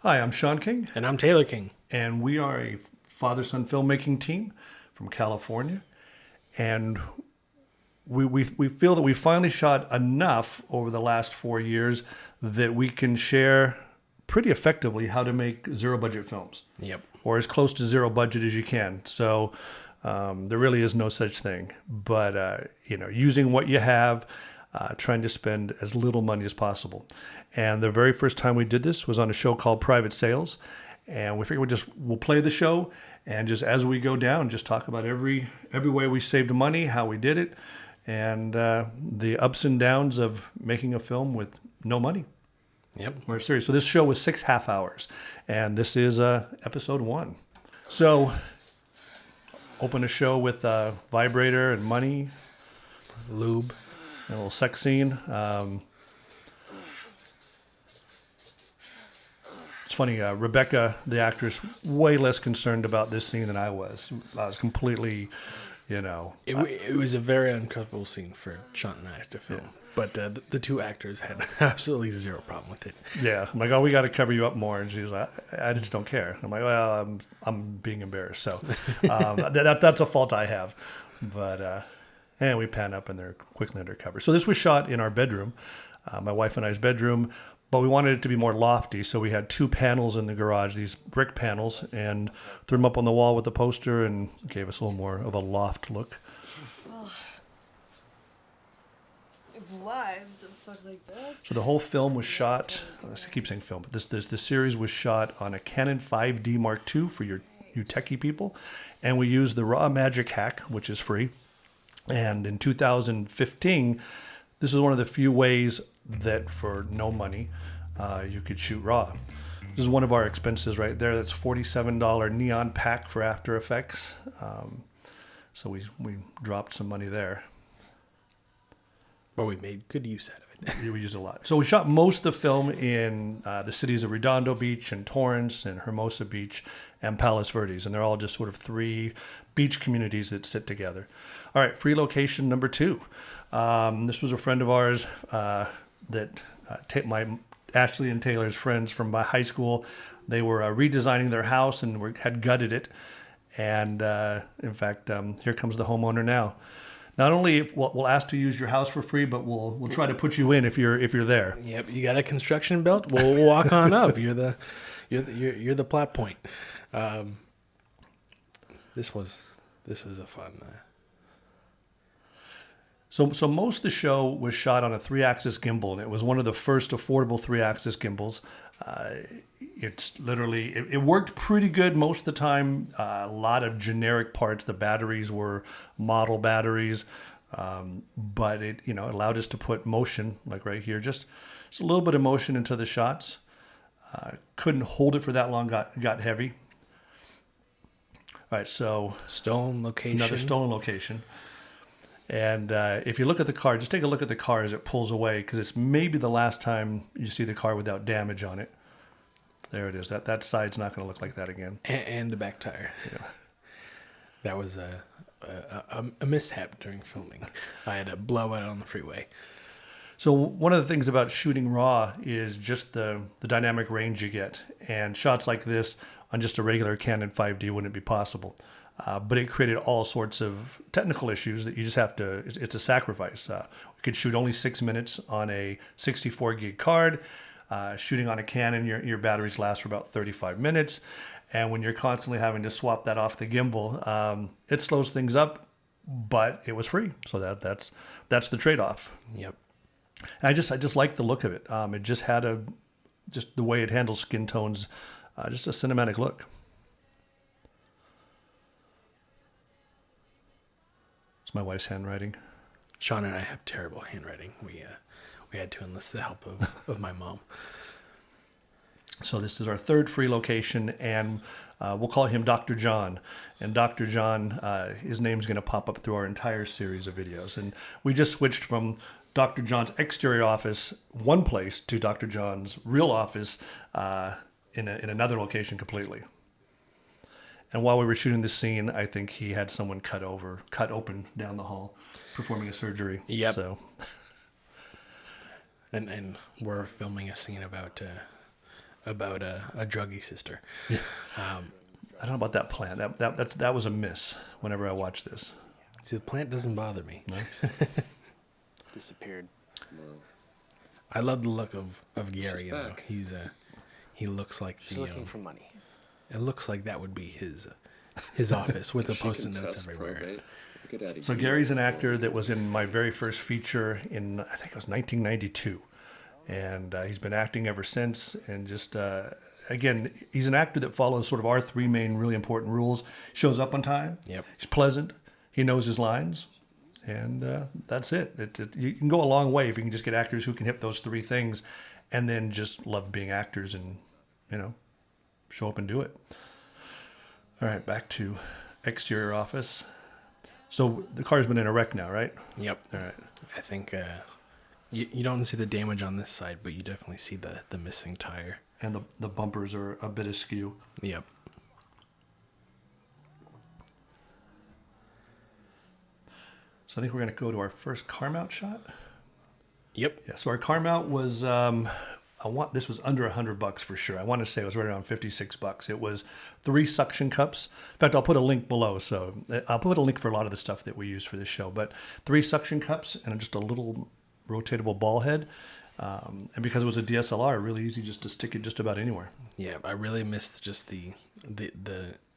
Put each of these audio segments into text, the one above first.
Hi, I'm Sean King, And I'm Taylor King. and we are a father-son filmmaking team from California. And we feel that we finally shot enough over the last 4 years that we can share pretty effectively how to make zero-budget films, Yep. or as close to zero budget as you can. So there really is no such thing. But using what you have, trying to spend as little money as possible. And the very first time we did this was on a show called Private Sales, and we figured we'll play the show, and just as we go down, just talk about every way we saved money, how we did it, and the ups and downs of making a film with no money. Yep. We're serious. So this show was 6 half hours, and this is episode 1. So open a show with a vibrator and money, Lube. a little sex scene. It's funny, Rebecca, the actress, way less concerned about this scene than I was. I was completely, It was a very uncomfortable scene for Sean and I to film. Yeah. But the two actors had absolutely zero problem with it. Yeah, I'm like, oh, we got to cover you up more, and she's like, I just don't care. I'm like, well, I'm being embarrassed, so that's a fault I have, but and we pan up and they're quickly undercover. So this was shot in our bedroom, my wife and I's bedroom, but we wanted it to be more lofty, so we had 2 panels in the garage, these brick panels, and threw them up on the wall with the poster, and gave us a little more of a loft look. If lives of fuck like this. So the whole film was shot, I keep saying film, but this series was shot on a Canon 5D Mark II for you techie people. And we used the Raw Magic Hack, which is free. And in 2015, this was one of the few ways that for no money, you could shoot RAW. This is one of our expenses right there. That's $47 neon pack for After Effects. So we dropped some money there. But we made good use out of it. We used a lot. So we shot most of the film in the cities of Redondo Beach and Torrance and Hermosa Beach and Palos Verdes. And they're all just sort of 3 beach communities that sit together. All right, free location number 2. This was a friend of ours my Ashley and Taylor's friends from my high school. They were redesigning their house and had gutted it. And in fact, here comes the homeowner now. Not only we'll ask to use your house for free, but we'll try to put you in if you're there. Yep. You got a construction belt? We'll walk on up. You're the plot point. This was a fun. So most of the show was shot on a 3-axis gimbal, and it was one of the first affordable 3-axis gimbals. It's literally, it worked pretty good most of the time. A lot of generic parts. The batteries were model batteries, but it allowed us to put motion, like right here, just a little bit of motion into the shots. Couldn't hold it for that long. Got heavy. All right, so Stolen location. another stolen location. And if you look at the car, just take a look at the car as it pulls away, because it's maybe the last time you see the car without damage on it. There it is. That side's not going to look like that again. And the back tire. Yeah. That was a mishap during filming. I had a blowout on the freeway. So one of the things about shooting RAW is just the dynamic range you get. And shots like this on just a regular Canon 5D wouldn't be possible. But it created all sorts of technical issues that you just have to, it's a sacrifice. We could shoot only 6 minutes on a 64 gig card. Shooting on a Canon, your batteries last for about 35 minutes. And when you're constantly having to swap that off the gimbal, it slows things up, but it was free. So that's the trade-off. Yep. And I just like the look of it. It just had just the way it handles skin tones, just a cinematic look. It's my wife's handwriting. Sean and I have terrible handwriting. We had to enlist the help of my mom. So this is our 3rd free location, and we'll call him Dr. John. And Dr. John, his name's going to pop up through our entire series of videos. And we just switched from Dr. John's exterior office, one place, to Dr. John's real office in another location completely. And while we were shooting this scene, I think he had someone cut open down the hall, performing a surgery. Yep. So, and we're filming a scene about about a druggy sister. Yeah. I don't know about that plant. That was a miss whenever I watched this. See, the plant doesn't bother me. No? Disappeared. I love the look of Gary. She's You know, back. he looks like She's looking for money. It looks like that would be his office with the She can post-it notes test everywhere. probate. Get out of So here. Gary's an actor that was in my very first feature in, I think it was 1992. And he's been acting ever since. And just, again, he's an actor that follows sort of our three main really important rules. Shows up on time. Yep. He's pleasant. He knows his lines. And that's it. You can go a long way if you can just get actors who can hit those three things and then just love being actors and, you know, show up and do it. All right, back to exterior office. So the car's been in a wreck now, right? Yep. All right. I think you don't see the damage on this side, but you definitely see the missing tire. And the bumpers are a bit askew. Yep. So I think we're going to go to our first car mount shot. Yep. Yeah. So our car mount was this was under $100 for sure. I want to say it was right around $56. It was 3 suction cups. In fact, I'll put a link below. So I'll put a link for a lot of the stuff that we use for this show. But 3 suction cups and just a little rotatable ball head. And because it was a DSLR, really easy just to stick it just about anywhere. Yeah, I really missed just the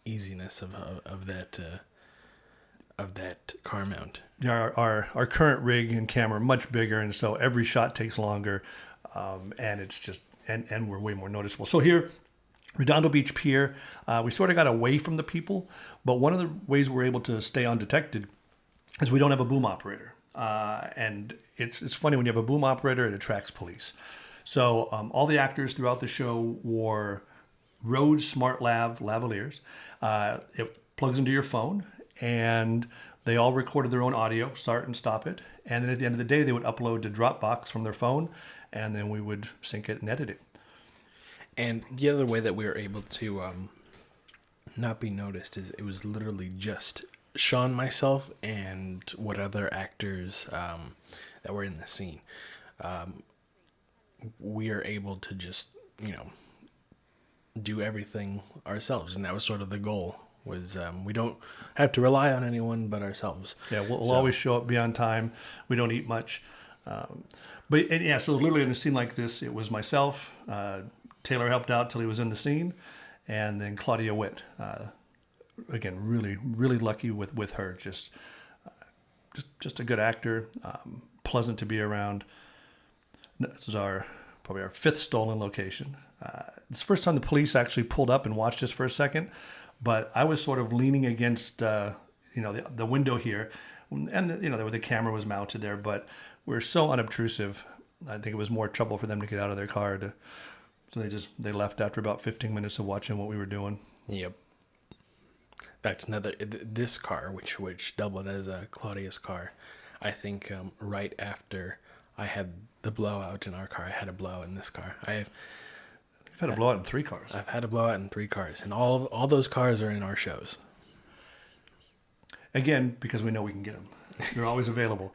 easiness of that car mount. Yeah, our current rig and camera are much bigger, and so every shot takes longer, and it's just and we're way more noticeable. So here, Redondo Beach Pier, we sort of got away from the people, but one of the ways we're able to stay undetected is we don't have a boom operator, and it's funny when you have a boom operator, it attracts police. So all the actors throughout the show wore Rode Smart lavaliers. It plugs into your phone, and they all recorded their own audio, start and stop it. And then at the end of the day, they would upload to Dropbox from their phone, and then we would sync it and edit it. And the other way that we were able to not be noticed is it was literally just Sean, myself, and what other actors that were in the scene. We are able to just, do everything ourselves. And that was sort of the goal. Was we don't have to rely on anyone but ourselves. Yeah, we'll always show up, be on time. We don't eat much. So literally in a scene like this, it was myself. Taylor helped out till he was in the scene. And then Claudia Witt. Again, really, really lucky with her. Just a good actor. Pleasant to be around. This is probably our 5th stolen location. It's the first time the police actually pulled up and watched us for a second. But I was sort of leaning against, the window here, and the camera was mounted there. But we're so unobtrusive. I think it was more trouble for them to get out of their car. So they left after about 15 minutes of watching what we were doing. Yep. Back to this car, which doubled as Claudia's car. I think right after I had the blowout in our car, I had a blowout in this car. You've had a blowout in 3 cars. I've had a blowout in 3 cars, and all those cars are in our shows. Again, because we know we can get them. They're always available.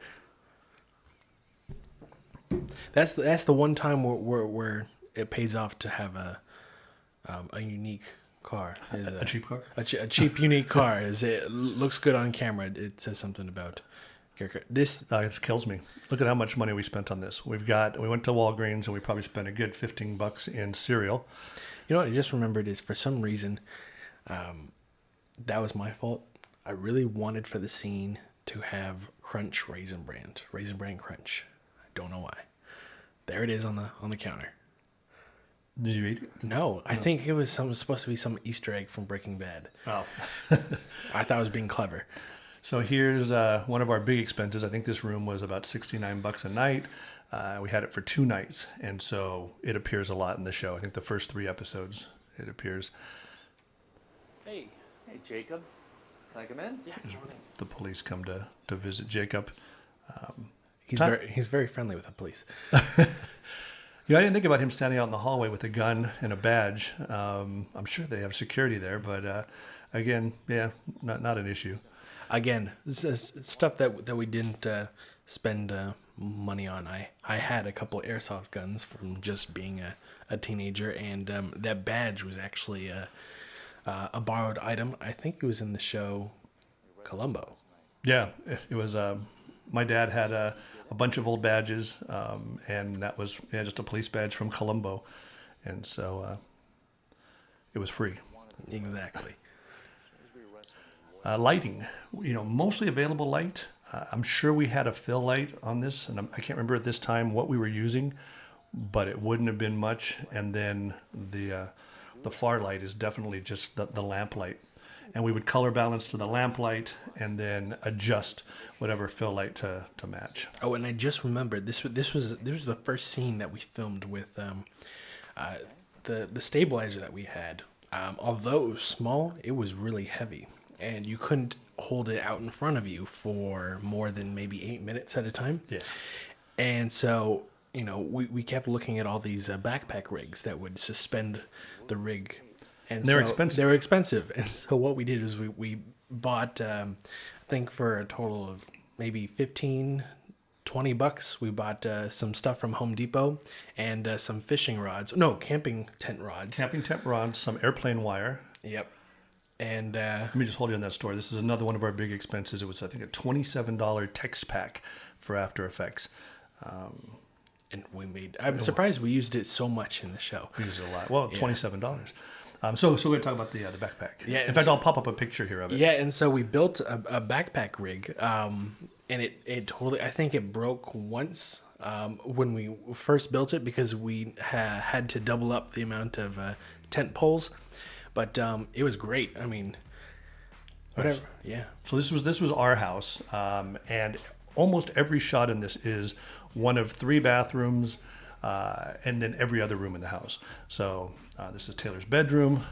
That's the one time where it pays off to have a unique car. A cheap car? A cheap, unique car. It looks good on camera. It says something about character. This it kills me. Look at how much money we spent on this. We went to Walgreens and we probably spent a good $15 in cereal. You know what I just remembered is, for some reason, that was my fault. I really wanted for the scene to have Crunch Raisin Bran Crunch. I don't know why. There it is on the counter. Did you eat it? No, I think it was supposed to be some Easter egg from Breaking Bad. Oh. I thought I was being clever. So here's one of our big expenses. I think this room was about $69 a night. We had it for 2 nights, and so it appears a lot in the show. I think the first 3 episodes it appears. Hey, Jacob. Can I come in? Yeah. The police come to visit Jacob. He's very friendly with the police. I didn't think about him standing out in the hallway with a gun and a badge. I'm sure they have security there, but again, yeah, not an issue. Again, stuff that we didn't spend money on. I had a couple airsoft guns from just being a teenager, and that badge was actually a borrowed item. I think it was in the show Columbo. Yeah, it was. My dad had a bunch of old badges, and that was just a police badge from Columbo, and so it was free. Exactly. Lighting, mostly available light. I'm sure we had a fill light on this, and I can't remember at this time what we were using, but it wouldn't have been much. And then the far light is definitely just the lamp light, and we would color balance to the lamp light and then adjust whatever fill light to match. Oh, and I just remembered this was the first scene that we filmed with the stabilizer that we had. Although it was small, it was really heavy, and you couldn't hold it out in front of you for more than maybe 8 minutes at a time. Yeah. And so, we kept looking at all these backpack rigs that would suspend the rig. And They're so expensive. They were expensive. And so what we did is we bought, I think for a total of maybe $15-20, we bought some stuff from Home Depot and some fishing rods. No, camping tent rods. Camping tent rods, some airplane wire. Yep. And Let me just hold you on that story. This is another one of our big expenses. It was, I think, a $27 text pack for After Effects. I'm surprised we used it so much in the show. We used it a lot. Well, Yeah. $27. So we're going to talk about the backpack. Yeah, In and fact, so- I'll pop up a picture here of it. Yeah, and so we built a backpack rig, and it totally, I think it broke once when we first built it because we had to double up the amount of tent poles, but it was great. I mean, whatever. Yeah. So this was our house, and almost every shot in this is one of 3 bathrooms, and then every other room in the house. So this is Taylor's bedroom,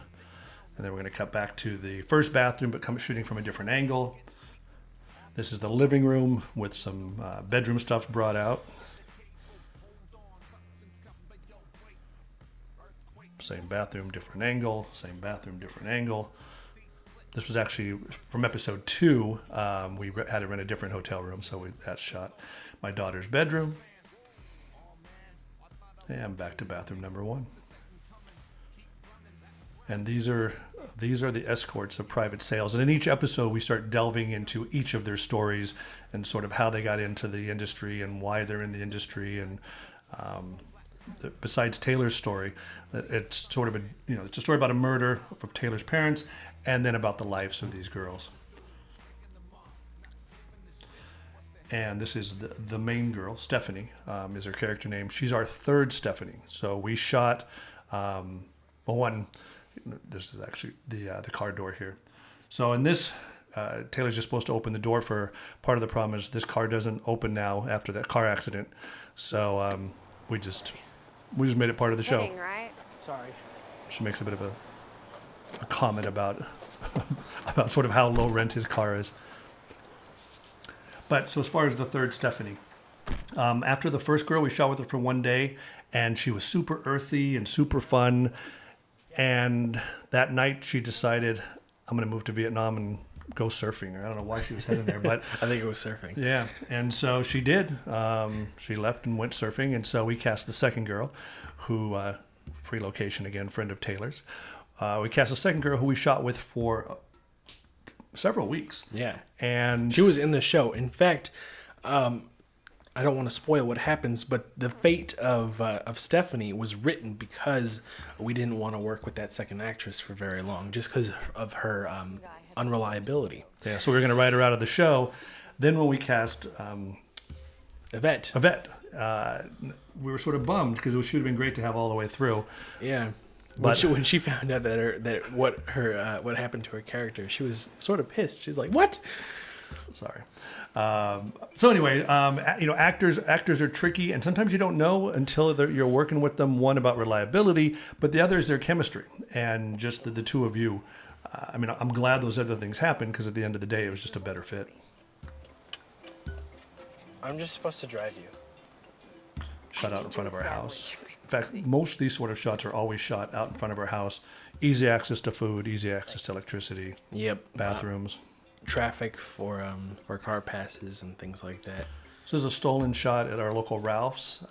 and then we're going to cut back to the first bathroom, but shooting from a different angle. This is the living room with some bedroom stuff brought out. Same bathroom, different angle. Same bathroom, different angle. This was actually from episode 2. We had to rent a different hotel room, so that shot. My daughter's bedroom. And back to bathroom number 1. And these are the escorts of private sales. And in each episode, we start delving into each of their stories and sort of how they got into the industry and why they're in the industry. And besides Taylor's story, it's sort of it's a story about a murder from Taylor's parents, and then about the lives of these girls. And this is the main girl, Stephanie, is her character name. She's our 3rd Stephanie. So we shot one. This is actually the car door here. So in this, Taylor's just supposed to open the door for part of the problem is this car doesn't open now after that car accident. So we just made it part of the show. Fitting, right? Sorry. She makes a bit of a comment about about sort of how low rent his car is. But so as far as the 3rd Stephanie, after the first girl, we shot with her for 1 day, and she was super earthy and super fun. And that night, she decided, I'm going to move to Vietnam and go surfing. I don't know why she was heading there, but I think it was surfing. yeah. And so she did. She left and went surfing, and so we cast the second girl, who free location again, friend of Taylor's. We cast a second girl who we shot with for several weeks. Yeah. And She was in the show. In fact, I don't want to spoil what happens, but the fate of Stephanie was written because we didn't want to work with that second actress for very long, just because of her unreliability. yeah, so we were going to write her out of the show. Then when we cast Yvette. we were sort of bummed because it should have been great to have all the way through. Yeah. But- When she found out what happened to her character, she was sort of pissed. She's like, "What?" Sorry. So anyway, actors are tricky, and sometimes you don't know until you're working with them. One, about reliability, but the other is their chemistry, and just the two of you. I'm glad those other things happened because at the end of the day, it was just a better fit. I'm just supposed to drive you. Shot out in front of our house. In fact, most of these sort of shots are always shot out in front of our house. Easy access to food, easy access to electricity, Yep. bathrooms. Traffic for car passes and things like that. This is a stolen shot at our local Ralph's.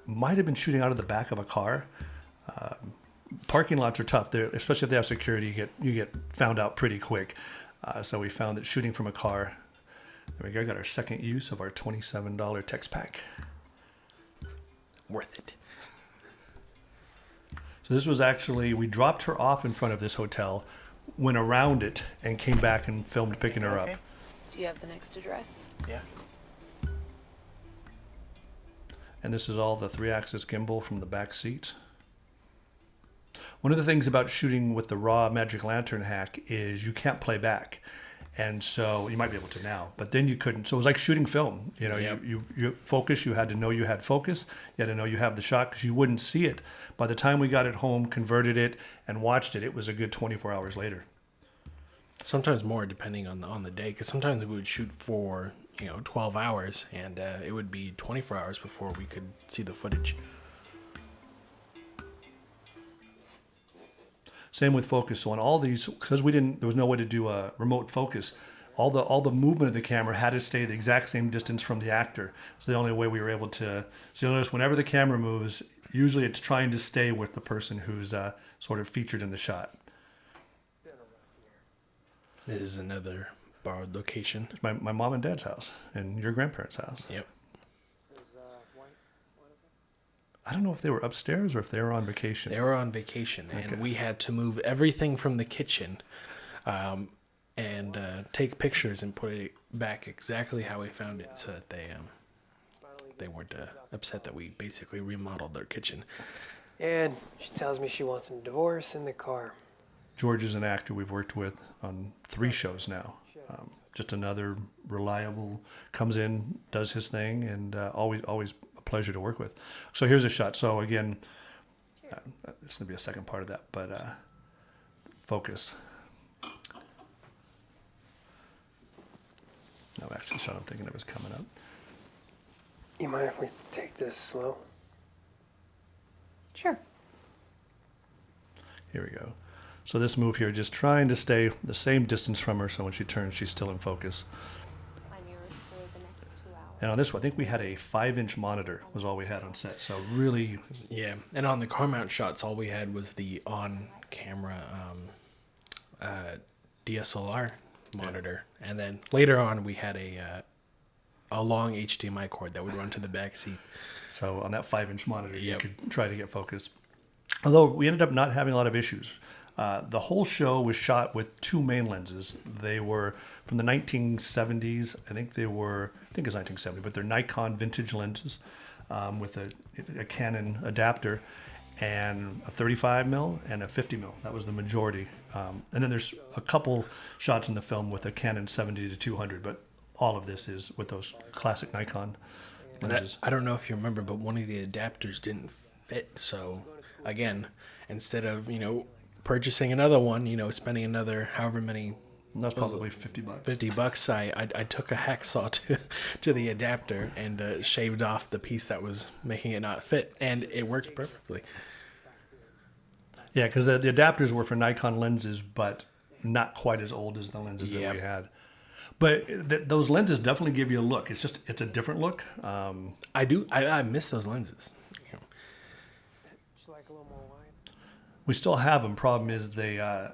Might have been shooting out of the back of a car. Parking lots are tough, especially if they have security. You get found out pretty quick. So we found that shooting from a car. There we go. Got our second use of our $27 text pack. Worth it. So this was actually, we dropped her off in front of this hotel, went around it, and came back and filmed picking her up. Do you have the next address? Yeah. And this is all the 3-axis gimbal from the back seat. One of the things about shooting with the raw Magic Lantern hack is you can't play back. And so you might be able to now, but then you couldn't. So it was like shooting film. You know, Yep. you focus, you had to know you had focus. You had to know you have the shot because you wouldn't see it. By the time we got it home, converted it, and watched it, it was a good 24 hours later. Sometimes more, depending on the day, because sometimes we would shoot for 12 hours, and it would be 24 hours before we could see the footage. Same with focus. So on all these, because there was no way to do a remote focus. All the movement of the camera had to stay the exact same distance from the actor. It's the only way we were able to. So you'll notice whenever the camera moves, usually it's trying to stay with the person who's sort of featured in the shot. This is another borrowed location. It's my mom and dad's house and your grandparents' house. Yep. I don't know if they were upstairs or if they were on vacation. They were on vacation, and Okay. we had to move everything from the kitchen and take pictures and put it back exactly how we found it, so that they weren't upset that we basically remodeled their kitchen. And she tells me she wants a divorce in the car. George is an actor we've worked with on 3 shows now. Just another reliable, comes in, does his thing, and always a pleasure to work with. So here's a shot. So again, this is going to be a second part of that, but focus. No, actually, the shot I'm thinking of is coming up. You mind if we take this slow? Sure. Here we go. So this move here, just trying to stay the same distance from her, so when she turns, she's still in focus. I'm yours for the next 2 hours. And on this one, I think we had a 5-inch monitor was all we had on set. So really, Yeah, and on the car mount shots, all we had was the on-camera DSLR monitor, and then later on we had a long HDMI cord that would run to the back seat. so on that 5-inch monitor, Yep. you could try to get focus. Although we ended up not having a lot of issues. The whole show was shot with 2 main lenses. They were from the 1970s. I think it was 1970, but they're Nikon vintage lenses with a Canon adapter and a 35 mil and a 50 mil. That was the majority. And then there's a couple shots in the film with a Canon 70 to 200, but all of this is with those classic Nikon And lenses. I don't know if you remember, but one of the adapters didn't fit. So again, instead of purchasing another one, spending another however many And that's probably $50. $50, I took a hacksaw to the adapter and shaved off the piece that was making it not fit, and it worked perfectly. Yeah, because the adapters were for Nikon lenses, but not quite as old as the lenses that Yep. we had. But those lenses definitely give you a look. It's a different look. I miss those lenses. Just like a little more wide. We still have them. Problem is the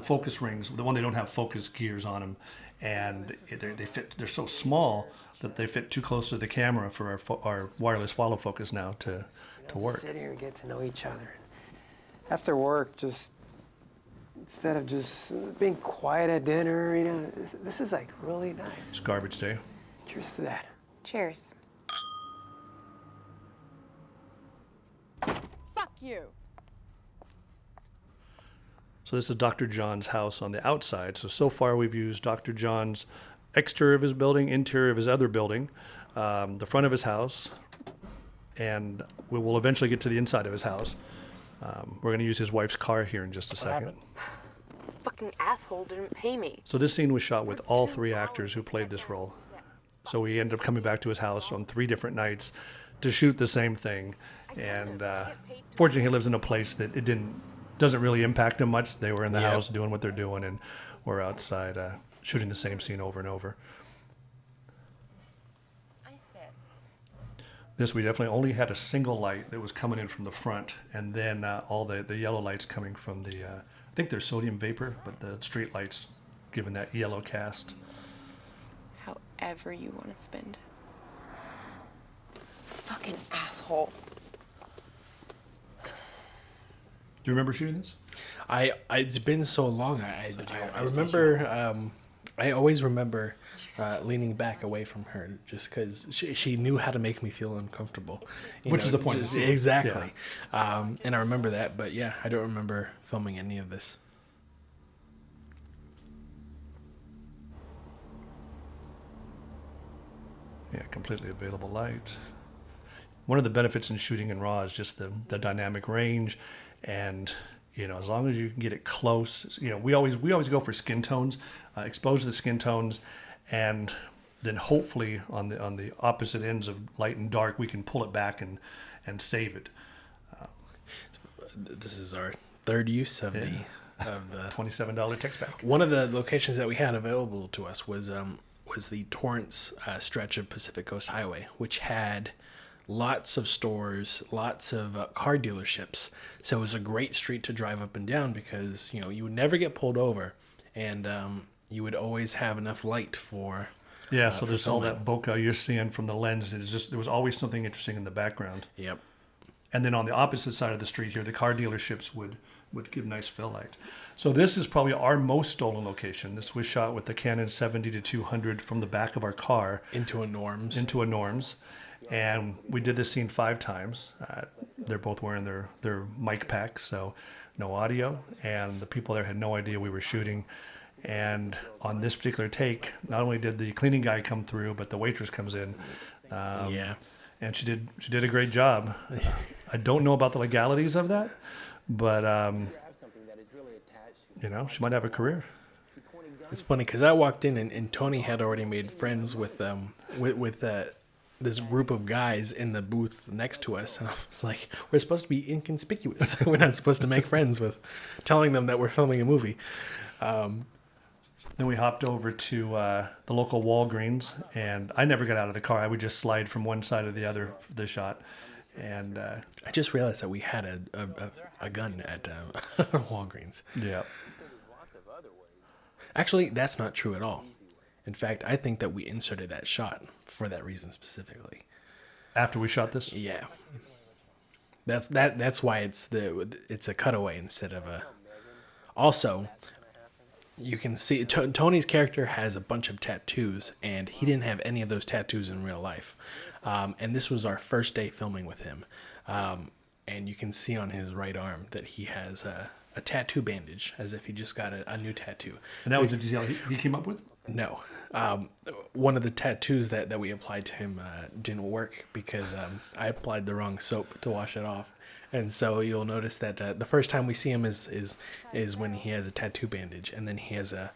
focus rings, the one they don't have focus gears on them, and they fit. They're so small that they fit too close to the camera for our wireless follow focus now to work. Sit here and get to know each other. After work, just instead of just being quiet at dinner, this is like really nice. It's garbage day. Cheers to that. Cheers. Fuck you. So this is Dr. John's house on the outside. So far we've used Dr. John's exterior of his building, interior of his other building, the front of his house, and we will eventually get to the inside of his house. We're going to use his wife's car here in just a second. Fucking asshole didn't pay me. So this scene was shot with all 3 actors who played this role. So we ended up coming back to his house on 3 different nights to shoot the same thing. And fortunately, he lives in a place that doesn't really impact him much. They were in the Yeah. house doing what they're doing, and we're outside shooting the same scene over and over. I said. This, we definitely only had a single light that was coming in from the front, and then all the yellow lights coming from the, I think they're sodium vapor, but the street lights giving that yellow cast. However you want to spend. Fucking asshole. Do you remember shooting this? It's been so long. I remember. I always remember leaning back away from her just because she knew how to make me feel uncomfortable. Which is the point. Exactly. Yeah. And I remember that, but yeah, I don't remember filming any of this. Yeah, completely available light. One of the benefits in shooting in RAW is just the dynamic range, and as long as you can get it close, we always go for skin tones, expose the skin tones, and then hopefully on the opposite ends of light and dark, we can pull it back and save it. This is our third use of the $27 text pack. One of the locations that we had available to us was the Torrance stretch of Pacific Coast Highway, which had lots of stores, lots of car dealerships. So it was a great street to drive up and down because you would never get pulled over, and you would always have enough light for. Yeah, so there's all that bokeh you're seeing from the lens. It's just there was always something interesting in the background. Yep. And then on the opposite side of the street here, the car dealerships would give nice fill light. So this is probably our most stolen location. This was shot with the Canon 70-200 from the back of our car into a Norms. And we did this scene 5 times. They're both wearing their mic packs, so no audio. And the people there had no idea we were shooting. And on this particular take, not only did the cleaning guy come through, but the waitress comes in. And she did a great job. I don't know about the legalities of that, but she might have a career. It's funny because I walked in and Tony had already made friends with this group of guys in the booth next to us, and I was like, we're supposed to be inconspicuous. We're not supposed to make friends with telling them that we're filming a movie. Then we hopped over to the local Walgreens, and I never got out of the car. I would just slide from one side to the other for the shot. And I just realized that we had a gun at Walgreens. Yeah. Actually, that's not true at all. In fact, I think that we inserted that shot for that reason specifically. After we shot this? Yeah. That's why it's a cutaway instead of a. Also, you can see Tony's character has a bunch of tattoos, and he didn't have any of those tattoos in real life. And this was our first day filming with him. And you can see on his right arm that he has a tattoo bandage, as if he just got a new tattoo. And that was a detail he came up with? No. One of the tattoos that we applied to him didn't work because I applied the wrong soap to wash it off. And so you'll notice that the first time we see him is when he has a tattoo bandage, and then he has a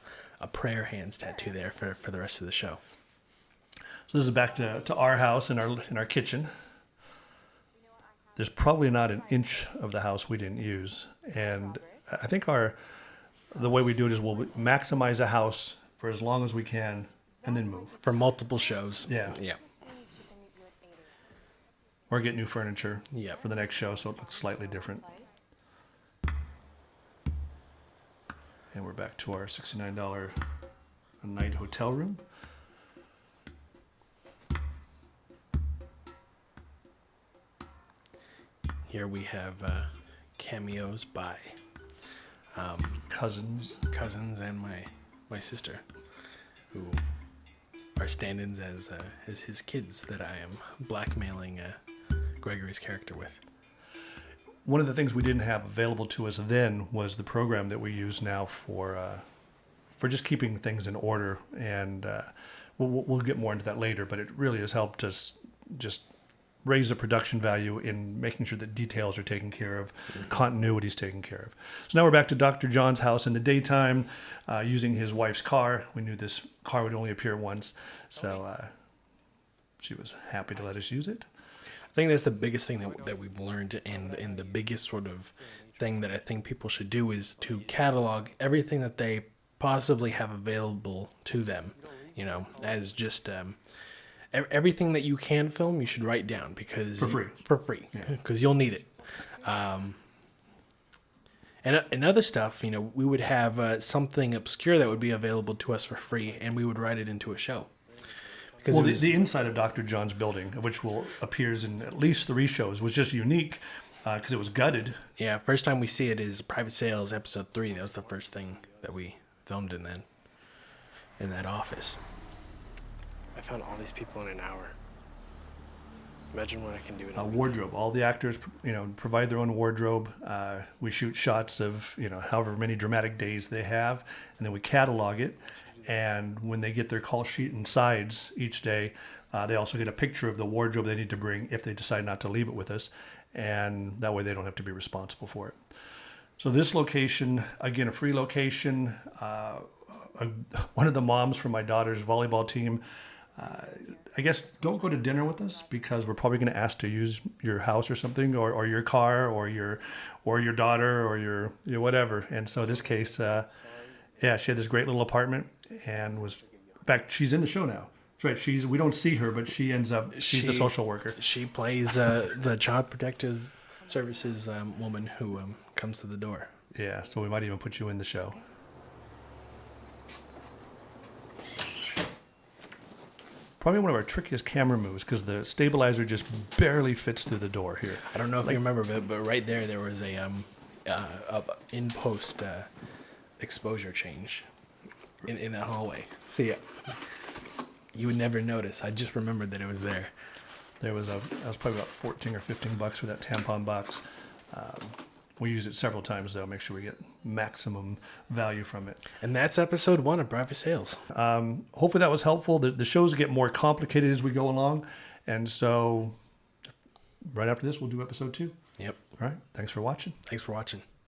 prayer hands tattoo there for the rest of the show. So this is back to our house in our kitchen. There's probably not an inch of the house we didn't use, and I think the way we do it is we'll maximize a house for as long as we can, and then move for multiple shows. Yeah. Or get new furniture for the next show, so it looks slightly different. And we're back to our $69 a night hotel room. Here we have cameos by cousins and my sister, who are stand-ins as his kids that I am blackmailing Gregory's character with. One of the things we didn't have available to us then was the program that we use now for just keeping things in order, and we'll get more into that later. But it really has helped us just raise the production value in making sure that details are taken care of, continuity is taken care of. So now we're back to Dr. John's house in the daytime, using his wife's car. We knew this car would only appear once, so she was happy to let us use it. I think that's the biggest thing that we've learned, and the biggest sort of thing that I think people should do is to catalog everything that they possibly have available to them, as just everything that you can film, you should write down because For free. For free, because you'll need it. And other stuff, you know, we would have something obscure that would be available to us for free, and we would write it into a show. Because Well, the inside of Dr. John's building, which appears in at least 3 shows, was just unique because it was gutted. yeah, first time we see it is Private Sales episode 3. That was the first thing that we filmed in that office. I found all these people in an hour. Imagine what I can do in a week. Wardrobe. All the actors, provide their own wardrobe. We shoot shots of, however many dramatic days they have, and then we catalog it. And when they get their call sheet and sides each day, they also get a picture of the wardrobe they need to bring if they decide not to leave it with us. And that way they don't have to be responsible for it. So this location, again, a free location. One of the moms from my daughter's volleyball team, I guess don't go to dinner with us because we're probably going to ask to use your house or something, or your car, or your daughter, or your whatever. And so in this case, she had this great little apartment, and in fact, she's in the show now. That's right. We don't see her, but she's the social worker. She plays the Child Protective Services woman who comes to the door. Yeah, so we might even put you in the show. Probably one of our trickiest camera moves because the stabilizer just barely fits through the door here. I don't know if you remember, but right there was a in post exposure change in that hallway. See, you would never notice. I just remembered that it was there. That was probably about $14 or $15 for that tampon box. We use it several times though. Make sure we get maximum value from it. And that's episode 1 of Private Sales. Hopefully that was helpful. The shows get more complicated as we go along, and so right after this we'll do episode 2. Yep. All right. Thanks for watching. Thanks for watching.